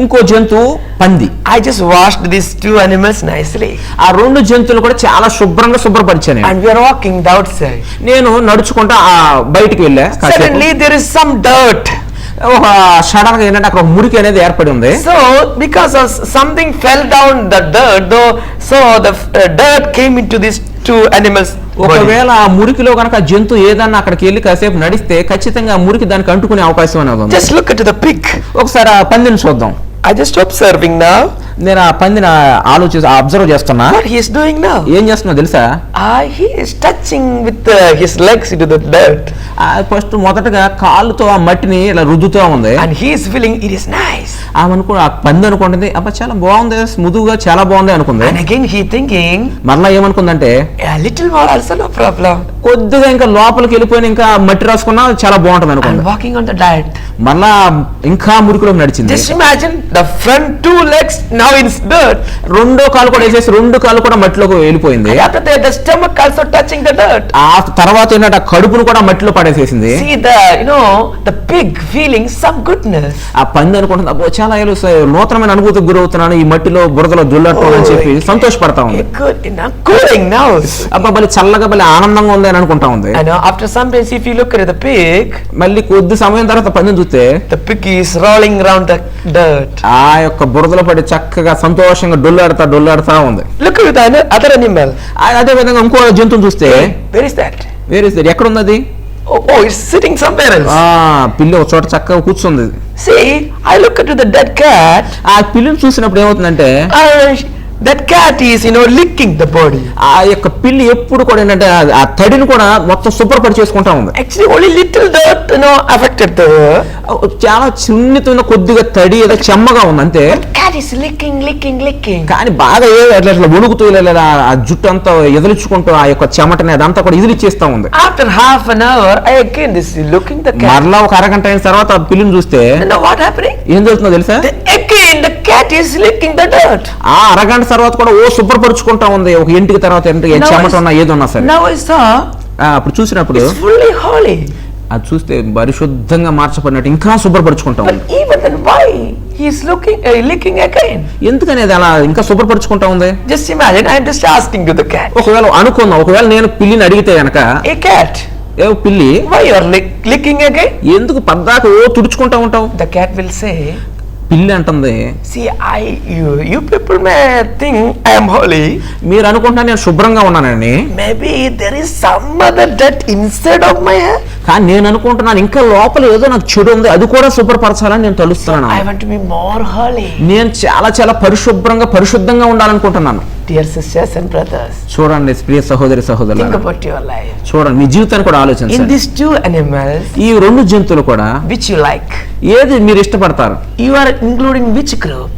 ఇంకో జంతువు పంది. I just washed these two animals nicely. ఆ రెండు జంతువులు కూడా చాలా శుభ్రంగా శుభ్రపరిచాను. And we are walking outside. నేను నడుచుకుంటా బయటికి వెళ్ళా. Suddenly there is some dirt. ఒక సడన్ గా ఏంటంటే అక్కడ మురికి అనేది ఏర్పడి ఉంది. So because of something fell down the dirt, though, so the dirt came into these two animals. ఒకవేళ ఆ మురికిలో కనుక జంతువు ఏదన్నా అక్కడికి వెళ్ళి కాసేపు నడిస్తే ఖచ్చితంగా ఆ మురికి దానికి అంటుకునే అవకాశం అనేది ఉంది. Just look at the pig. ఒకసారి ఆ పందిని చూద్దాం. I just observing now. నేను ఆ పందిని అబ్జర్వ్ చేస్తున్నా. What he is doing now? ఏం చేస్తున్నా తెలుసా? He is touching with his legs into the dirt. First మొదటగా కాళ్ళతో ఆ మట్టిని ఇలా రుద్దుతూ ఉంది. And he is feeling it is nice. ఆ పంది అనుకుంటుంది, అబ్బా చాలా బాగుంది, స్మూత్గా చాలా బాగుంది అనుకుంది. And again he thinking. మరలా ఏమనుకుందంటే, a little more also no problem. కొద్దిగా ఇంకా లోపలికి వెళ్ళిపోయిన ఇంకా మట్టి రాసుకున్నా చాలా బాగుంటుంది అనుకుంది. And walking on the dirt. మరలా ఇంకా మురికిలోకి నడిచింది. Just imagine the front two legs now in dirt. రెండో కాలు కూడా వేసేసి రెండు కాలు కూడా మట్టిలోకి వెళ్ళిపోయింది. And after that the stomach also touching the dirt. ఆ తర్వాత ఏంటంటే కడుపును కూడా మట్టిలో పడేసేసింది. See the pig feeling some goodness. ఆ పంది అనుకుంటుంది, అబ్బో చాలా నూతనమైన అనుభూతికి గురవుతున్నాను, ఈ మట్టిలో బురదలో దుల్లట్టు అని చెప్పి సంతోషపడతా ఉంది. Cooling now. అబ్బా బలి చల్లగా బలి ఆనందంగా ఉంది అని అనుకుంటా ఉంది. I know after some days if you look at the pig, మళ్ళీ కొద్ది సమయం తర్వాత పందిని చూస్తే the pig is rolling around the dirt. ఆ యొక్క బురదలో పడి చక్కగా సంతోషంగా డొల్లాడుతా ఉంది. Look at the other animal. అదే విధంగా ఇంకో జంతువుని చూస్తే, where is that? ఎక్కడ ఉన్నది? Oh, it's sitting somewhere else. పిల్లి ఒక చోట చక్కగా కూర్చుంది. See, I look at the dead cat. ఆ పిల్లిని చూసినప్పుడు ఏమవుతుందంటే, that cat is licking the body. ఆ యొక్క పిల్లి ఎప్పుడు కూడా ఏంటంటే ఆ తడిని కూడా మొత్తం శుభ్రపడి చేసుకుంటా ఉంది. Actually only little dirt affected the చాలా సున్నితమైన కొద్దిగా తడి ఏదో చెమ్మగా ఉంది అంతే. cat is licking. కానీ బాగా అట్లా వణుకుతూ ఆ జుట్టు అంతా ఎదిలించుకుంటూ ఆ యొక్క చెమటని అదంతా కూడా ఎదిలిచ్చేస్తా ఉంది. After half an hour again this is looking the cat. మరలా ఒక అరగంట అయిన తర్వాత ఆ పిల్లిని చూస్తే what happening? ఏం జరుగుతుందో తెలుసా? Again the cat is licking the dirt. ఆ అరగంట తర్వాత కూడా శుభ్రపరుచుకుంటా ఉంది, ఒక ఇంటికి తర్వాత ఇంటికి చెమట ఉన్నా ఏదన్నా సరే. Now I saw అప్పుడు చూసినప్పుడు it's fully holy. అది చూస్తే పరిశుద్ధంగా మార్చబడినట్టు ఇంకా శుభ్రపరుచుకుంటా ఉంది. But even then why he is licking again? ఎందుకని అది అలా ఇంకా శుభ్రపరుచుకుంటా ఉంది? Just imagine, I am just asking to the cat. ఒకవేళ నేను పిల్లిని అడిగితే గనక, a cat, పిల్లి why you are licking again? ఎందుకు పద్దాక తుడుచుకుంటా ఉంటావు? The cat will say, పిల్లి అంటుంది, see you people may think I am holy. మీరు అనుకుంటున్నా నేను శుభ్రంగా ఉన్నానని. Maybe there is some other dirt inside of my hair. కానీ నేను అనుకుంటున్నాను ఇంకా లోపల ఏదో నాకు చెడు ఉంది, అది కూడా శుభ్రపరచాలని నేను తలుస్తున్నాను. I want to be more holy. నేను చాలా చాలా పరిశుద్ధంగా ఉండాలనుకుంటున్నాను. Dear sisters and brothers, చూడండి ప్రియ సహోదరి సహోదరులారా, think about your life. చూడండి మీ జీవితాన్ని కూడా ఆలోచించండి. In these two animals, ఈ రెండు జంతువులు కూడా which you like? ఏది మీరు ఇష్టపడతారు? You are including which group?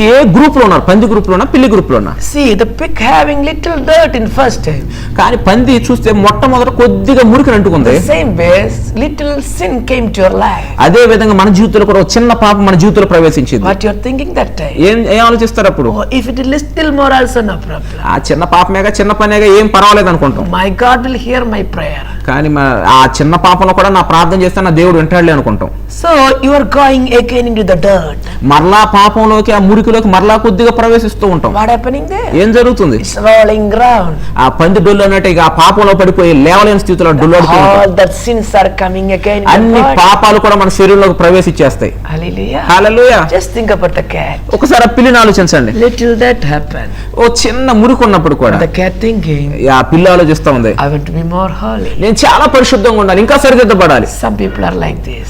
A group లో ఉన్నారు? పంది గ్రూప్ లోనా, పిల్లి గ్రూప్ లోనా? See, the pig having little dirt in first time. కానీ పంది చూస్తే మొట్టమొదట కొద్దిగా మురికి అంటుకుంది. The same way little sin came to your life. అదే విధంగా మన జీవితంలో కూడా చిన్న పాపం మన జీవితంలో ప్రవేశించింది. What you are thinking that time? ఏం ఆలోచిస్తారు అప్పుడు? If it is little more also no problem. ఆ చిన్న పాపమేగా, చిన్న పనేగా, ఏం పర్వాలేదు అనుకుంటాం. My God will hear my prayer. కానీ ఆ చిన్న పాపంలో కూడా నా ప్రార్థన చేస్తే నా దేవుడు వింటాడులే అనుకుంటాం. So you are going again into the dirt. మరలా పాపంలోకి, ఆ మురికిలోకి మరలా కొద్దిగా ప్రవేశిస్తూ ఉంటాం. What happening there? ఏం జరుగుతుంది? It's rolling ground. ఆ పంది డొల్లు అన్నట్టు ఆ పాపంలో పడిపోయి లేవలేని స్థితిలో డొల్లాడుతూ ఉంటాం. All the sins are coming again. అన్ని పాపాలు కూడా మన శరీరంలోకి ప్రవేశించేస్తాయి. Hallelujah. Hallelujah. Just think about the cat. ఒకసారి ఆ పిల్లిని ఆలోచించండి. Little that happened. ఓ చిన్న మురికి ఉన్నప్పుడు కూడా The cat thinking, ఆ పిల్ల ఆలోచిస్తా ఉంది, I want to be more holy. నేను చాలా పరిశుద్ధంగా ఉండాలి, ఇంకా సరిదిద్దబడాలి. Some people are like this.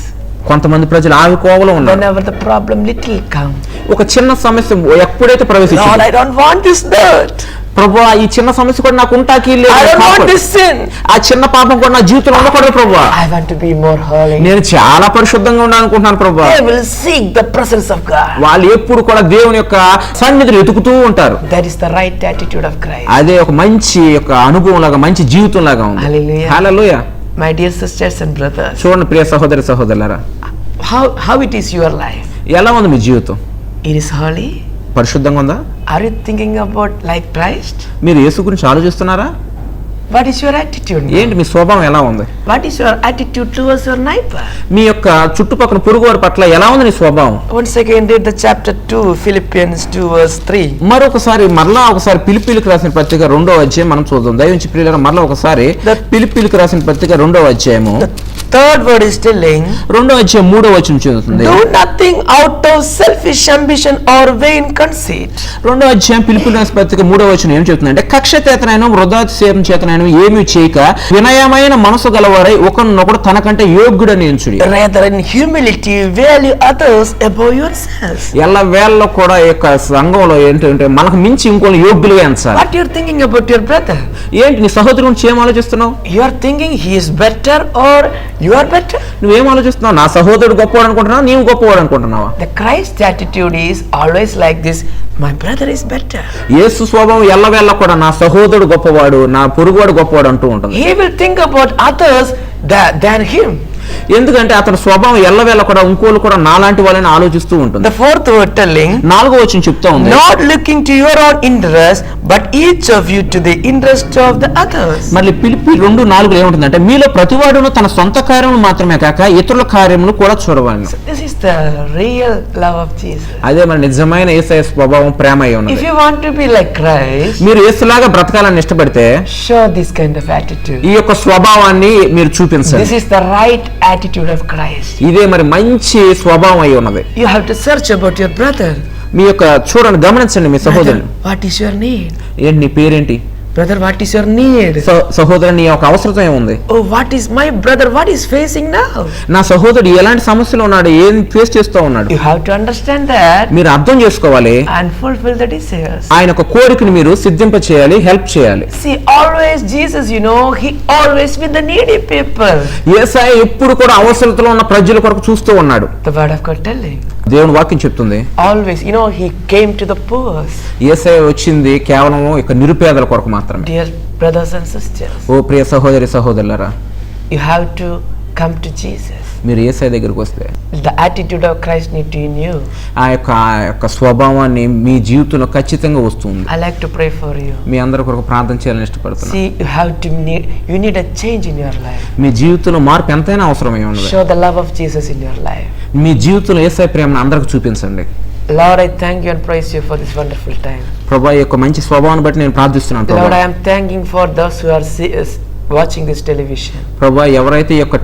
కొంతమంది ప్రజలు ఆ కోవలో ఉన్నారు. Whenever the problem little come, ఒక చిన్న సమస్య ఎప్పుడైతే ప్రవేశించిందో, Lord, I don't want this dirt. ప్రభువా ఈ చిన్న సమస్య కూడా నాకు ఉంటాకి లేదు. I don't want this sin. ఆ చిన్న పాపం కూడా నా జీవితంలో ఉండకూడదు ప్రభువా. I want to be more holy. నేను చాలా పరిశుద్ధంగా ఉండాలనుకుంటున్నాను ప్రభువా. They will seek the presence of God. వాళ్ళు ఎప్పుడు కూడా దేవుని యొక్క సన్నిధిని వెతుకుతూ ఉంటారు. That is the right attitude of Christ. అదే ఒక మంచి యొక్క అనుభవం లాగా, మంచి జీవితం లాగా ఉంది. Hallelujah. Hallelujah. My dear sisters and brothers, చూడండి ప్రియ సహోదరి సహోదరులారా, how it is your life? ఎలా ఉంది మీ జీవితం? It is holy? పరిశుద్ధంగా ఉందా? Are you thinking about like Christ? మీరు యేసు గురించి ఆలోచిస్తున్నారా? What is your attitude now? ఏంటి మీ స్వభావం ఎలా ఉంది? What is your attitude towards your neighbor? మీ యొక్క చుట్టుపక్కల పొరుగువారి పట్ల ఎలా ఉంది నీ స్వభావం? Once again read the chapter 2, Philippians 2 verse 3. మరలా ఒకసారి ఫిలిప్పీయులకు రాసిన పత్రిక 2వ అధ్యాయం మనం చూద్దాం. దయవుంచి ప్రియులారా మరలా ఒకసారి ఫిలిప్పీయులకు రాసిన పత్రిక 2వ అధ్యాయము Third word is telling, 2వ అధ్యాయం 3వ వచనం చదువుతుంది. do nothing out of selfish ambition or vain conceit. 2వ అధ్యాయం ఫిలిప్పీయులకు రాసిన పత్రిక 3వ వచనం ఏం చెప్తుందంటే కక్షచేతనైన వృధాతిశయం చేతనైన ఏమీ చేయక వినయమైన మనసు గలవారై ఒకరినొకడు తనకంటే యోగ్యుడని ఎంచుడి. Rather in humility value others above yourselves. ఎల్లవేళలో కూడా ఈ యొక్క సంఘంలో ఏంటంటే మనకు మించి ఇంకోని యోగ్యులుగా ఎంచాలి. What you are thinking about your brother? ఏంటి నీ సహోదరుని గురించి ఏం ఆలోచిస్తున్నావు? You are thinking he is better or you are better? నువ్వేం ఆలోచిస్తున్నావు? నా సహోదరుడు గొప్పవాడు అనుకుంటున్నావా, నీవు గొప్పవాడు అనుకుంటున్నావా? The Christ attitude is always like this, my brother is better. యేసు స్వభావం ఎల్లవేళ కూడా నా సహోదరుడు గొప్పవాడు, నా పొరుగువాడు గొప్పవాడు అంటూ ఉంటుంది. He will think about others than him. ఎందుకంటే అతని స్వభావం ఎల్లవేళ కూడా ఇంకోళ్ళు కూడా నాలాంటి వాళ్ళని ఆలోచిస్తూ ఉంటుంది. The fourth word telling, 4వ వచనం చెప్తా ఉంది, not looking to your own interest but each of you to the interest of the others. మళ్ళీ ఫిలిప్పీ 2:4 ఏముంటుందంటే మీలో ప్రతివాడును తన సొంత కార్యములు మాత్రమే కాక ఇతరుల కార్యములు కూడా చూడవాలి. This is the real love of Jesus. అదే మన నిజమైన యేసయ్య స్వభావం, ప్రేమ అయి ఉన్నది. If you want to be like Christ, మీరు యేసులాగా బ్రతకాలని ఇష్టపడితే show this kind of attitude. ఈ యొక్క స్వభావాన్ని మీరు చూపించాలి. This is the right attitude of Christ. ఇదే మరి మంచి స్వభావం అయి ఉన్నది. You have to search about your brother. మీ యొక్క చూడండి, గమనించండి మీ సహోదరుని. What is your need? ఏంటి నీ పేరేంటి? Brother, what is your need? సహోదరుని నీ యొక్క అవసరం ఏముంది? Oh, what is my brother? What is facing now? నా సహోదరుడు ఎలాంటి సమస్యలు ఉన్నాడు, ఏం ఫేస్ చేస్తూ ఉన్నాడు? You have to understand that మీరు అర్థం చేసుకోవాలి. and fulfill the desires. ఆయన యొక్క కోరికను మీరు సిద్ధింప చేయాలి, హెల్ప్ చేయాలి. See, always Jesus, he always with the needy people. యేసయ్య ఎప్పుడు కూడా అవసరతలో ఉన్న ప్రజల కొరకు చూస్తూ ఉన్నాడు. The word of God telling. దేవుని వాక్యం చెప్తుంది. Always, he came to the poor. యేసయ్య వచ్చింది కేవలం ఇక నిరుపేదల కొరకు మాత్రమే. Dear brothers and sisters, ఓ ప్రియ సహోదరి సహోదరులారా, you have to come to Jesus. మీరు యేసయ్య దగ్గరికి వస్తే The attitude of Christ need to in you. ఆ యొక్క స్వభావాన్ని మీ జీవితంలో ఖచ్చితంగా వస్తుంది. I like to pray for you. మీ అందరి కొరకు ప్రార్థన చేయాలని ఇష్టపడుతున్నాను. See, you need a change in your life. మీ జీవితంలో మార్పు ఎంతైనా అవసరమై ఉన్నది. Show the love of Jesus in your life. మీ జీవితంలో యేసయ్య ప్రేమను అందరికి చూపించండి. Lord, I thank you and praise you for this wonderful time. ప్రభువా యొక్క మంచి స్వభావాన్ని బట్టి నేను ప్రార్థిస్తున్నాను Lord, ప్రభువా. I am thanking for those who are watching this television. ప్రభువా ఎవరైతే ఈ యొక్క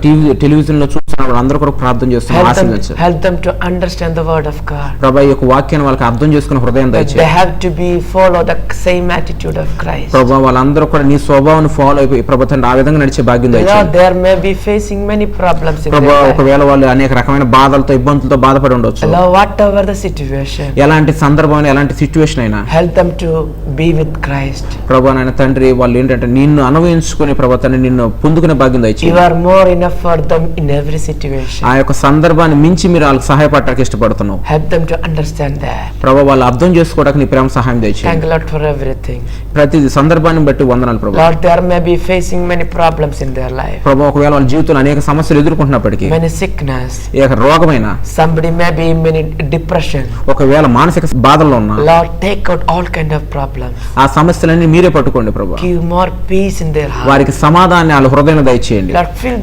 టెలివిజన్ లో చూస్తున్నారో అందరూ కూడా ప్రార్థన చేస్తున్నారు, ఆశీర్వదించండి. Help them to understand the word of God. ప్రభువా ఈ యొక్క వాక్యాన్ని వాళ్ళకి అర్థం చేసుకునే హృదయం They దయచేయండి. have to follow the same attitude of Christ. ప్రభువా వాళ్ళందరూ కూడా నీ స్వభావాన్ని ఫాలో అయిపోయి ప్రభువా తండ్రి ఆ విధంగా నడిచే భాగ్యం Lord, దయచేయండి. there may be facing many problems in their ప్రభువా life. ఒకవేళ వాళ్ళు అనేక రకమైన బాధలతో ఇబ్బందులతో బాధపడి ఉండొచ్చు. Lord, whatever the situation, ఎలాంటి సందర్భం ఎలాంటి సిచ్యువేషన్ అయినా help them to be with Christ. ప్రభువా నాయన తండ్రి వాళ్ళు ఏంటంటే నిన్ను అనుభవించుకుని ప్రభువా తండ్రి నిన్ను పొందుకునే భాగ్యం You దయచేయండి. are more enough for them in every situation. ఆ యొక్క సందర్భాన్ని మించి మీరు వాళ్ళకి సహాయపడటానికి ఇష్టపడుతున్నావు. Help them to understand that. ప్రభువా వాళ్ళు అర్థం చేసుకోవడానికి నీ ప్రేమ సహాయం Thank దయచేయండి. you, Lord, for everything. ప్రతి సందర్భాన్ని బట్టి వందనాలు ప్రభువా. Lord, there may be facing many problems in their life. ప్రభువా ఒకవేళ వాళ్ళ జీవితంలో అనేక సమస్యలు ఎదుర్కొంటున్నప్పటికీ Many sickness. ఈ యొక్క రోగమైన Somebody may be in many depression. ఒకవేళ మానసిక బాధల్లో ఉన్నా Lord, take out all kind of problems. ఆ సమస్యలన్నీ మీరే పట్టుకోండి ప్రభువా. Give more peace in their heart. వారికి సమాధానాన్ని వాళ్ళ హృదయంలో దయచేయండి. Lord, fill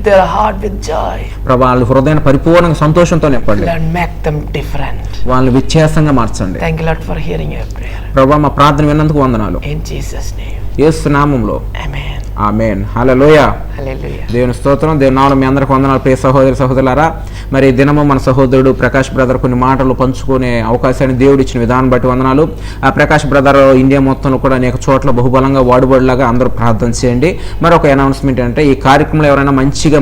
their heart with joy. ప్రభువా వాళ్ళ హృదయాన్ని పరిపూర్ణంగా సంతోషంతో నింపండి. Lord, make them different. వాళ్ళని వ్యత్యాసంగా మార్చండి. Thank you, Lord, for hearing your prayer. ప్రభువా మా ప్రార్థన విన్నందుకు వందనాలు. In Jesus' name. యేసు నామములో Amen. ఆమేన్. హల్లెలూయా. Hallelujah. దేవుని స్తోత్రం. దేవుని నామములో మీ అందరికీ వందనాలు ప్రియ సహోదరి సహోదరులారా. మరి ఈ దినము మన సహోదరుడు ప్రకాష్ బ్రదర్ కొన్ని మాటలు పంచుకునే అవకాశాన్ని దేవుడు ఇచ్చిన విధానం బట్టి వందనాలు. ఆ ప్రకాష్ బ్రదర్ ఇండియా మొత్తంలో కూడా అనేక చోట్ల బహుబలంగా వాడుబడిలాగా అందరూ ప్రార్థన చేయండి. మరొక అనౌన్స్మెంట్ అంటే ఈ కార్యక్రమంలో ఎవరైనా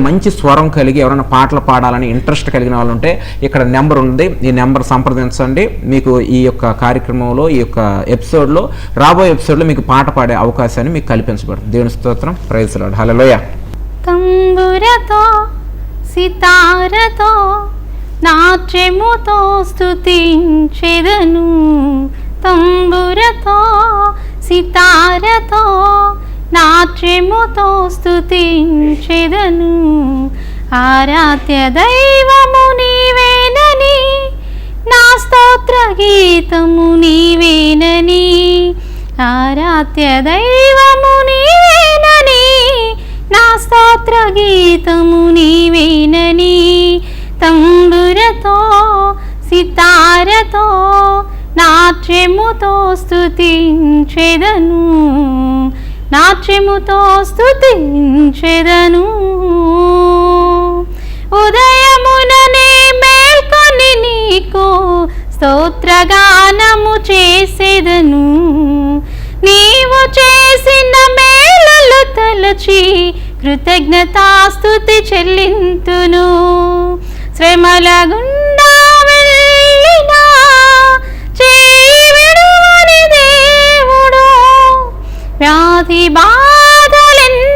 మంచి స్వరం కలిగి ఎవరైనా పాటలు పాడాలని ఇంట్రెస్ట్ కలిగిన వాళ్ళు ఉంటే ఇక్కడ నెంబర్ ఉంది, ఈ నెంబర్ సంప్రదించండి. మీకు ఈ యొక్క కార్యక్రమంలో ఈ యొక్క ఎపిసోడ్లో రాబోయే ఎపిసోడ్లో మీకు పాట పాడే అవకాశాన్ని మీకు కల్పించబడుతుంది. దేవుని స్తోత్రం. Praise lord. హల్లెలూయా. తంబురతో సితారతో నాట్యముతో స్తుతించెదను, తంబురతో సితారతో నాట్యముతో స్తుతించెదను, ఆరాధ్య దైవము నీవేనని నా స్తోత్ర గీతము నీవేనని, ఆరాధ్య దైవము నీవేనని నా స్తోత్ర గీతము నీవేనని తంబురతో సితారతో నాట్యముతో స్తుతించెదను, నాట్యముతో స్తుతించెదను. ఉదయముననే మేల్కొని నీకు స్తోత్రగానము చేసేదను, నీవు చేసిన మేలులు తలచి కృతజ్ఞతాస్తుతి చెల్లింతును. శ్రమల గుండా వెళ్ళినా చేయి విడువని దేవుడు, వ్యాధి బాధలెన్నైనా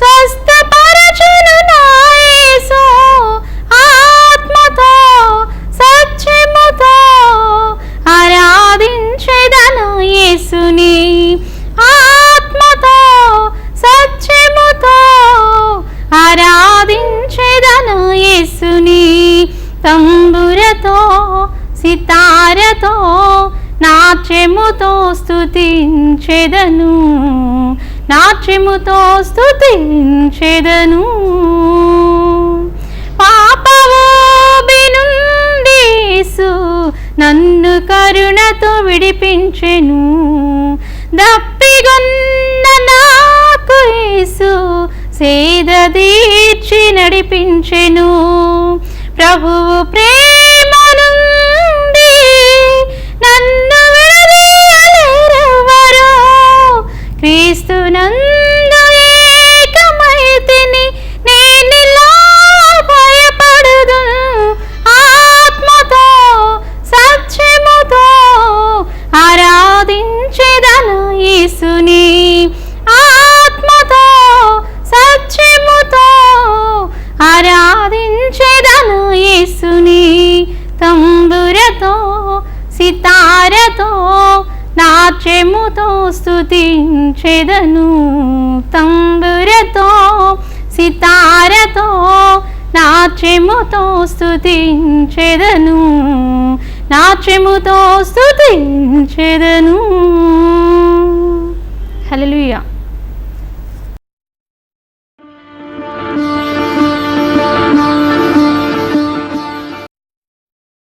స్వస్థపరచును నా యేసు. ఆత్మతో సత్యముతో ఆరాధించెదను యేసుని, ఆత్మతో సత్యముతో ఆరాధించెదను యేసుని. తంబురతో సితారతో నాట్యముతో స్తుతించెదను, నాట్యముతో స్తుతించెదను. పాపవోబి నుండి యేసు నన్ను కరుణతో విడిపించెను, దప్పిగొన్న నాకు యేసు సేద తీర్చి నడిపించెను. ప్రభువు ప్రేమ నుండి నన్ను విడదీయలేరెవ్వరు, క్రీస్తునందు ఏకమైతిని నేనిలా భయపడదు. ఆత్మతో సత్యముతో ఆరాధించెదను యేసుని, ఆత్మతో సత్యముతో ఆరాధించెదను యేసుని. తంబురతో సితారతో నాట్యముతో స్తుతించెదను, తంబురతో సితారతో నాట్యముతో స్తుతించెదను, నాట్యముతో స్తుతించెదను. హల్లెలూయా.